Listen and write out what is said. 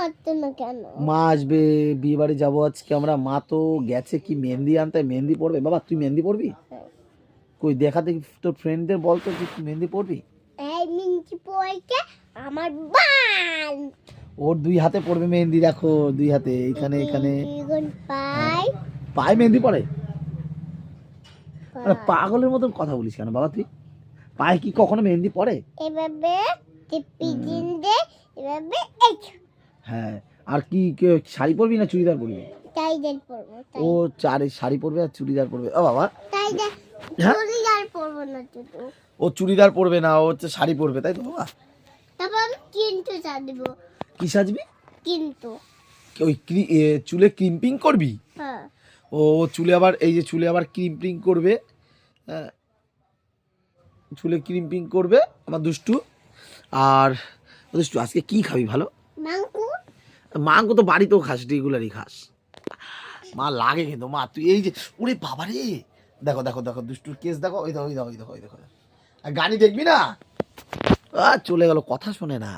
আসতো না কেন? মা আসবে, বিয়ে বাড়ি যাবো আজকে আমরা। মা তো গেছে কি মেহেন্দি আনতে, মেহেন্দি পড়বে। বাবা তুই মেহেন্দি পড়বি? কই দেখা দেখি তোর ফ্রেন্ডদের বল তো যে তুই মেহেন্দি পড়বি। এই মিঞ্চি পয়কে আমার বাল ওর দুই হাতে পড়বে মেহেন্দি, দেখো দুই হাতে, এখানে এখানে পাই পায়ে মেহেন্দি পড়ে। আরে পাগলের মতন কথা বলিস কেন বাবা তুই? পায়ে কি কখনো মেহেন্দি পড়ে? এভাবে টিপি দিন দে, এভাবে এই হ্যাঁ। আর কি শাড়ি পরবি না চুড়িদার পরবি? টাইডেল পরবো। ও শাড়ি পরবে আর চুড়িদার পরবে। ও বাবা টাইডেল হ্যাঁ? চুড়িদার পরবো না শুধু। ও চুড়িদার পরবে না, ও হচ্ছে শাড়ি পরবে, তাই তো বাবা? তারপর আমি কিন্তু সাজবো। কি সাজবি? কিন্তু ওই চুলে ক্রিম্পিং করবি? হ্যাঁ ও চুলে আবার এই যে চুলে আবার ক্রিম্পিং করবে। হ্যাঁ, চুলে ক্রিম্পিং করবে আমার দুষ্টু। আর দুষ্টু আজকে কি খাবি ভালো? মাংকু মাংস তো বাড়িতেও খাস, রেগুলারই খাস। মা লাগে কিন্তু মা তুই এই যে ওরে বাবা রে, দেখো দেখো দেখো দুষ্টুর কেস দেখো, ওই দেখো ওই দেখো ওই দেখো ওই দেখো। আর গাড়ি দেখবি না, চলে গেল, কথা শোনে না।